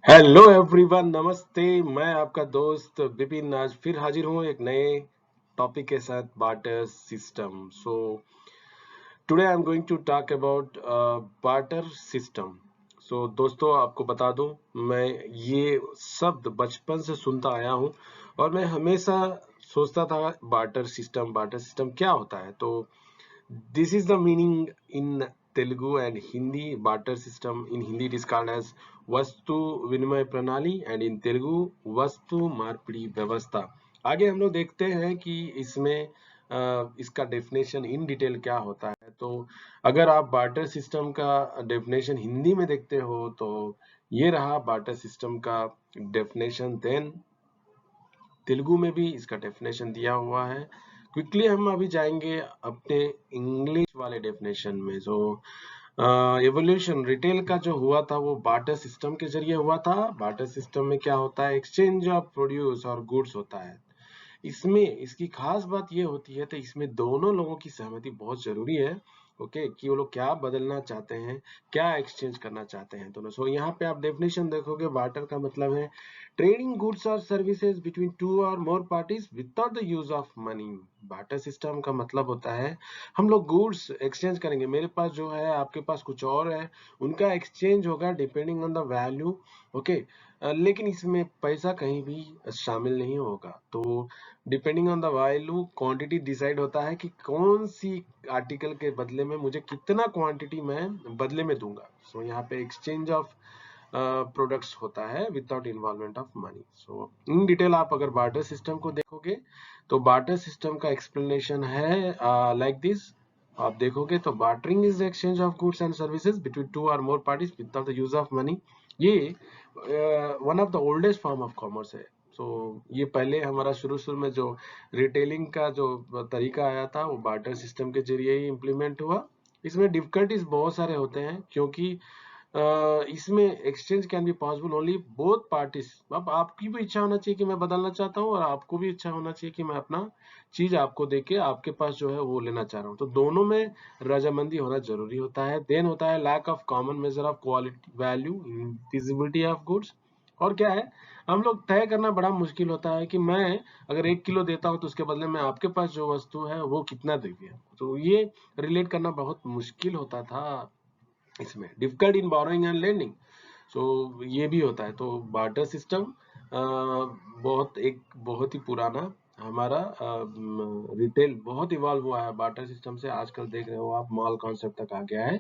Hello everyone, नमस्ते। मैं आपका दोस्त विपिन आज फिर हाजिर हूँ एक नए टॉपिक के साथ, barter system. So today I am going to talk about barter system. So दोस्तों, आपको बता दूं, मैं ये शब्द बचपन से सुनता आया हूँ और मैं हमेशा सोचता था बार्टर सिस्टम क्या होता है। तो this is the meaning in Telugu and Hindi. Barter system in Hindi it is called as वस्तु विनिमय प्रणाली and in Telugu वस्तु मार्पिड़ी व्यवस्था। आगे हम लोग देखते हैं कि इसमें इसका डेफिनेशन इन डिटेल क्या होता है। तो अगर आप बार्टर सिस्टम का डेफिनेशन हिंदी में देखते हो तो ये रहा बार्टर सिस्टम का डेफिनेशन। देन तेलुगु में भी इसका डेफिनेशन दिया हुआ है। क्विकली हम अभी जाएंगे अपने इंग्लिश वाले डेफिनेशन में। जो एवोल्यूशन रिटेल का जो हुआ था वो बार्टर सिस्टम के जरिए हुआ था। बार्टर सिस्टम में क्या होता है, एक्सचेंज ऑफ प्रोड्यूस और गुड्स होता है। इसमें इसकी खास बात ये होती है, तो इसमें दोनों लोगों की सहमति बहुत जरूरी है। ओके, कि वो लोग क्या बदलना चाहते हैं, क्या एक्सचेंज करना चाहते हैं दोनों। सो यहाँ पे आप डेफिनेशन देखोगे, बार्टर का मतलब है ट्रेडिंग गुड्स और services between two or more parties without the use of money. Barter system का मतलब होता है हम लोग गुड्स एक्सचेंज करेंगे, मेरे पास जो है आपके पास कुछ और है, उनका एक्सचेंज होगा depending on the value. Okay, लेकिन इसमें पैसा कहीं भी शामिल नहीं होगा। तो depending on the value quantity decide होता है कि कौन सी आर्टिकल के बदले में मुझे कितना क्वांटिटी मैं बदले में दूंगा। सो यहाँ पे एक्सचेंज ऑफ प्रोडक्ट्स होता है without involvement of money. So in detail आप अगर बार्टर सिस्टम को देखोगे तो बार्टर सिस्टम का एक्सप्लेनेशन है लाइक दिस। आप देखोगे तो bartering is exchange of goods and services between two or more parties without the use of money. ये one of the oldest form of commerce है। सो ये पहले हमारा शुरू में जो रिटेलिंग का जो तरीका आया था वो बार्टर सिस्टम के जरिए ही इम्प्लीमेंट हुआ। इसमें डिफिकल्टीज बहुत सारे होते हैं क्योंकि इसमें exchange can be possible only both parties. अब आपकी भी इच्छा होना चाहिए कि मैं बदलना चाहता हूँ और आपको भी इच्छा होना चाहिए कि मैं अपना चीज आपको देके आपके पास जो है वो लेना चाह रहा हूँ। तो दोनों में रजामंदी होना जरूरी होता है। देन होता है lack of common measure of quality value feasibility of goods. और क्या है, हम लोग तय करना बड़ा मुश्किल होता है कि मैं अगर 1 किलो देता हूँ तो उसके बदले में आपके पास जो वस्तु है वो कितना देगी। तो ये रिलेट करना बहुत मुश्किल होता था। इसमें difficult in borrowing and lending. So ये भी होता है। तो बार्टर सिस्टम बहुत ही पुराना हमारा रिटेल बहुत इवॉल्व हुआ है बार्टर सिस्टम से। आजकल देख रहे हो आप मॉल कॉन्सेप्ट तक आ गया है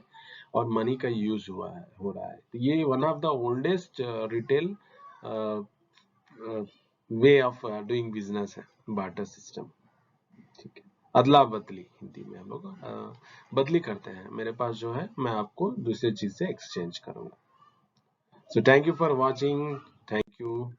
और मनी का यूज हो रहा है। तो ये one of the oldest retail way of doing business है बार्टर सिस्टम। ठीक है, अदला बदली हिंदी में हम लोग बदली करते हैं। मेरे पास जो है मैं आपको दूसरी चीज से एक्सचेंज करूंगा। So thank you for watching. Thank you.